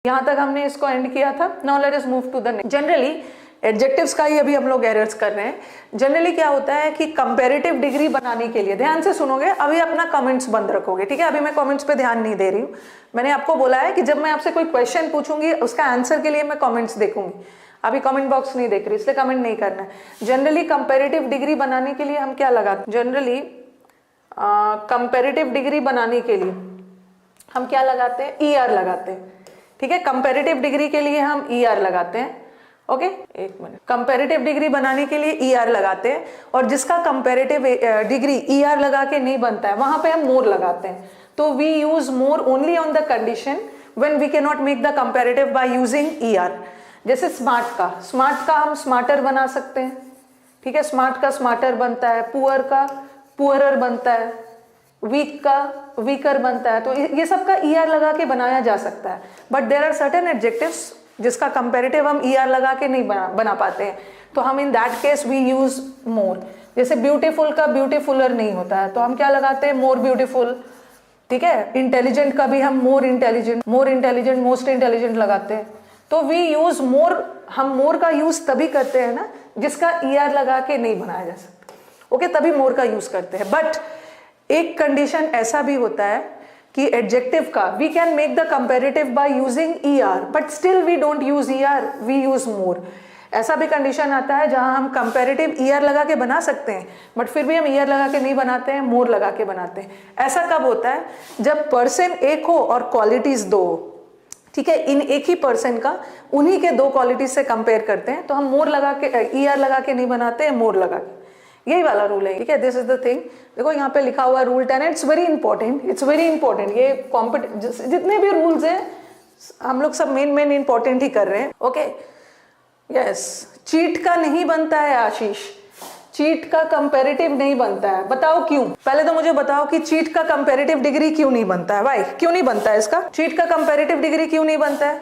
यहाँ तक हमने इसको एंड किया था। Now let us move to the next. Generally adjectives का ही अभी हम लोग एरर्स कर रहे हैं। जनरली क्या होता है कि कंपैरेटिव डिग्री बनाने के लिए, ध्यान से सुनोगे, अभी अपना कमेंट्स बंद रखोगे, ठीक है? अभी मैं कमेंट्स पे ध्यान नहीं दे रही हूँ। मैंने आपको बोला है कि जब मैं आपसे कोई क्वेश्चन पूछूंगी उसका आंसर के लिए मैं कमेंट्स देखूंगी। अभी कमेंट बॉक्स नहीं देख रही, इसलिए कमेंट नहीं करना है। जनरली कंपैरेटिव डिग्री बनाने के लिए हम क्या लगाते हैं? जनरली कंपैरेटिव डिग्री बनाने के लिए हम क्या लगाते हैं? ER लगाते हैं, ठीक है? कंपैरेटिव डिग्री के लिए हम ER लगाते हैं। ओके, एक मिनट। कंपैरेटिव डिग्री बनाने के लिए ER लगाते हैं, और जिसका कंपैरेटिव डिग्री ER लगा के नहीं बनता है वहां पे हम मोर लगाते हैं। तो we use more only on the condition when we can not make the comparative by using ER। जैसे स्मार्ट का हम स्मार्टर बना सकते हैं, ठीक है? स्मार्ट का स्मार्टर बनता है, पुअर का पुअरर बनता है, वीक का वीकर बनता है। तो ये सब का ER लगा के बनाया जा सकता है। But there are certain adjectives जिसका कंपैरेटिव हम ER लगा के नहीं बना पाते हैं, तो हम in that case we use more. जैसे ब्यूटीफुल का ब्यूटीफुलर नहीं होता है, तो हम क्या लगाते हैं? मोर ब्यूटीफुल, ठीक है? इंटेलिजेंट का भी हम मोर इंटेलिजेंट, मोस्ट इंटेलिजेंट लगाते हैं। तो वी यूज मोर, हम मोर का यूज तभी करते हैं ना जिसका ER लगा के नहीं बनाया जा सकता, ओके? तभी मोर का यूज करते हैं। बट एक कंडीशन ऐसा भी होता है कि एडजेक्टिव का we can make the comparative by using ER, but still we don't use ER, we use more. ऐसा भी कंडीशन आता है जहां हम कंपैरेटिव ER लगा के बना सकते हैं, बट फिर भी हम ER लगा के नहीं बनाते हैं, मोर लगा के बनाते हैं। ऐसा कब होता है? जब पर्सन एक हो और क्वालिटीज दो हो, ठीक है? इन एक ही पर्सन का उन्हीं के दो क्वालिटीज से कंपेयर करते हैं, तो हम मोर लगा के ER लगा के नहीं बनाते हैं, मोर लगा के। यही वाला रूल है, ठीक है? This is the thing. देखो यहाँ पे लिखा हुआ rule 10, it's very important, it's very important. ये जितने भी रूल्स हैं हम लोग सब मेन इंपॉर्टेंट ही कर रहे हैं, ओके? यस, चीट का नहीं बनता है आशीष, चीट का कंपैरेटिव नहीं बनता है। बताओ क्यों? पहले तो मुझे बताओ कि चीट का कंपैरेटिव डिग्री क्यों नहीं बनता है? वाई, क्यों नहीं बनता है इसका? चीट का कंपैरेटिव डिग्री क्यों नहीं बनता है?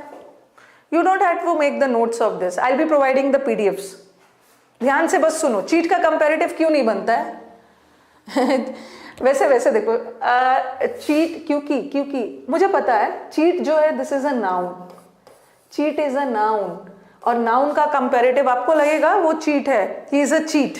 You don't have to make the notes of this, I will be providing the PDFs। ध्यान से बस सुनो, चीट का कंपैरेटिव क्यों नहीं बनता है? वैसे देखो, चीट क्योंकि मुझे पता है चीट जो है this is a noun, cheat is a noun, और नाउन का कंपैरेटिव आपको लगेगा वो चीट है, ही इज अ चीट।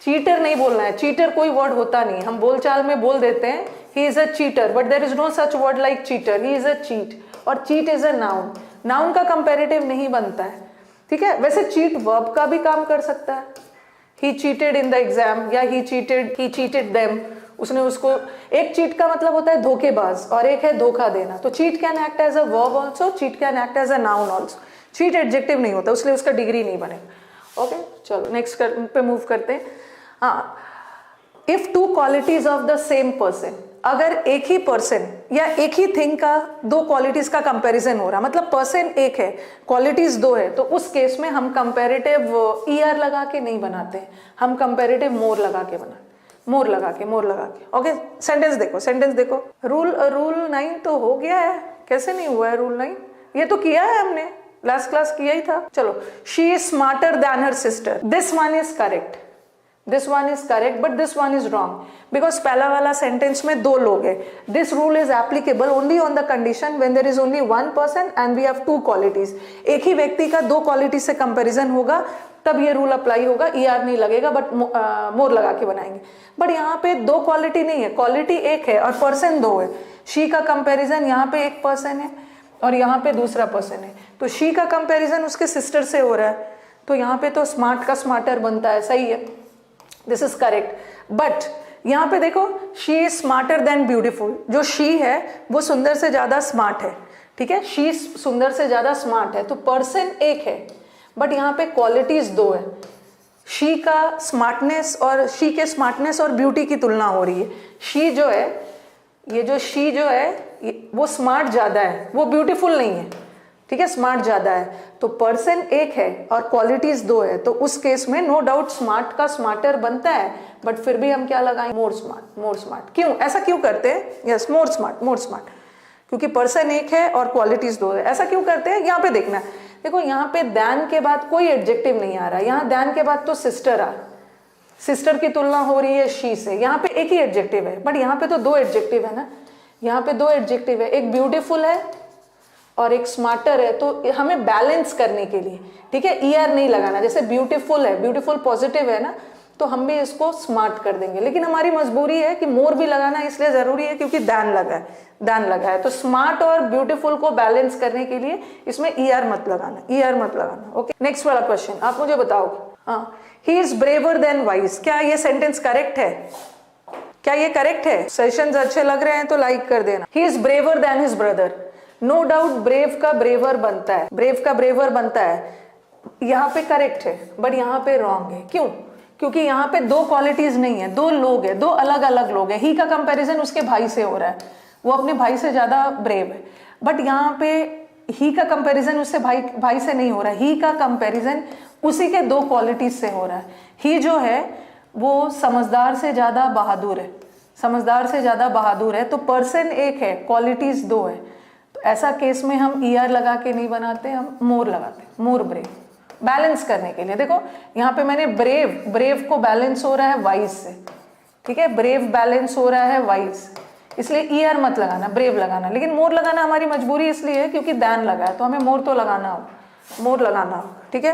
चीटर नहीं बोलना है, चीटर कोई वर्ड होता नहीं, हम बोलचाल में बोल देते हैं he is a cheater, but there is no such word like cheater, he is a cheat, और cheat is a noun. Noun का कंपैरेटिव नहीं बनता है, ठीक है? वैसे चीट वर्ब का भी काम कर सकता है, ही चीटेड इन द एग्जाम, या ही चीटेड देम, उसने उसको। एक चीट का मतलब होता है धोखेबाज, और एक है धोखा देना। तो cheat can act as a verb also, cheat can act as a noun also. Cheat adjective नहीं होता, इसलिए उसका डिग्री नहीं बनेगा, ओके? चलो नेक्स्ट पे मूव करते हैं। हाँ, if two qualities of the same person, अगर एक ही पर्सन या एक ही थिंग का दो क्वालिटीज का कंपैरिजन हो रहा, मतलब पर्सन एक है, क्वालिटीज दो है, तो उस केस में हम कंपैरेटिव ER लगा के नहीं बनाते हैं, हम कंपैरेटिव मोर लगा के बनाते, मोर लगा के, ओके? सेंटेंस देखो। रूल 9 तो हो गया है, कैसे नहीं हुआ है रूल 9? ये तो किया है हमने, लास्ट क्लास किया ही था। चलो, she is smarter than her sister, this one is correct, this one is correct, but this one is wrong, because पहला वाला सेंटेंस में दो लोग हैं। This rule is applicable only on the condition when there is only one person and we have two qualities. एक ही व्यक्ति का दो क्वालिटी से कंपैरिजन होगा तब ये रूल अप्लाई होगा, ER नहीं लगेगा, बट मोर लगा के बनाएंगे। बट यहाँ पे दो क्वालिटी नहीं है, क्वालिटी एक है और पर्सन दो है। शी का कंपेरिजन यहाँ पे एक पर्सन है और यहाँ पे दूसरा पर्सन है, तो शी का कंपेरिजन उसके सिस्टर से हो रहा है, तो यहाँ पे तो स्मार्ट का स्मार्टर बनता है, सही है, दिस इज करेक्ट। बट यहाँ पे देखो, she is smarter then beautiful, जो शी है वो सुंदर से ज्यादा स्मार्ट है, ठीक है? शी सुंदर से ज्यादा स्मार्ट है, तो पर्सन एक है, बट यहाँ पे क्वालिटीज दो है। शी का स्मार्टनेस और शी के स्मार्टनेस और ब्यूटी की तुलना हो रही है। शी जो है, ये जो शी जो है वो स्मार्ट ज्यादा है, वो ब्यूटीफुल नहीं है, ठीक है? स्मार्ट ज्यादा है, तो पर्सन एक है और क्वालिटीज दो है, तो उस केस में नो डाउट स्मार्ट का स्मार्टर बनता है, बट फिर भी हम क्या लगाएं? More smart. क्यों ऐसा क्यों करते हैं? यस, मोर स्मार्ट, क्योंकि पर्सन एक है और क्वालिटीज दो है। ऐसा क्यों करते हैं? यहाँ पे देखना, देखो यहाँ पे दैन के बाद कोई एडजेक्टिव नहीं आ रहा, यहाँ दैन के बाद तो सिस्टर आ, सिस्टर की तुलना हो रही है शी से, यहाँ पे एक ही एडजेक्टिव है, बट यहाँ पे तो दो एडजेक्टिव है ना, यहाँ पे दो एडजेक्टिव है, एक ब्यूटीफुल है और एक स्मार्टर है, तो हमें बैलेंस करने के लिए, ठीक है, ईआर नहीं लगाना। जैसे ब्यूटीफुल है, ब्यूटीफुल पॉजिटिव है ना, तो हम भी इसको स्मार्ट कर देंगे, लेकिन हमारी मजबूरी है कि मोर भी लगाना इसलिए जरूरी है क्योंकि दैन लगा है। तो स्मार्ट और ब्यूटीफुल को बैलेंस करने के लिए इसमें ईआर मत लगाना। ओके, नेक्स्ट वाला क्वेश्चन आप मुझे बताओगे। हाँ, ही इज ब्रेवर देन वाइज, क्या ये सेंटेंस करेक्ट है? क्या ये करेक्ट है? सेशंस अच्छे लग रहे हैं तो लाइक कर देना। He is braver than his brother, no doubt brave का ब्रेवर बनता है, यहाँ पे करेक्ट है, बट यहाँ पे रॉन्ग है। क्यों? क्योंकि यहाँ पे दो क्वालिटीज नहीं है, दो लोग है, दो अलग अलग लोग है। ही का कंपैरिजन उसके भाई से हो रहा है, वो अपने भाई से ज्यादा ब्रेव है, बट यहाँ पे ही का कंपैरिजन उससे भाई से नहीं हो रहा है। ही का कंपैरिजन उसी के दो क्वालिटीज से हो रहा है। ही जो है वो समझदार से ज्यादा बहादुर है, तो पर्सन एक है, क्वालिटीज दो है। तो ऐसा केस में हम ईआर लगा के नहीं बनाते, हम मोर लगाते, मोर ब्रेव, बैलेंस करने के लिए। देखो यहाँ पे मैंने ब्रेव को बैलेंस हो रहा है वाइज से, ठीक है, ब्रेव बैलेंस हो रहा है वाइज, इसलिए ईआर मत लगाना, ब्रेव लगाना। लेकिन मोर लगाना हमारी मजबूरी इसलिए है क्योंकि दैन लगा है, तो हमें मोर लगाना हो, ठीक है।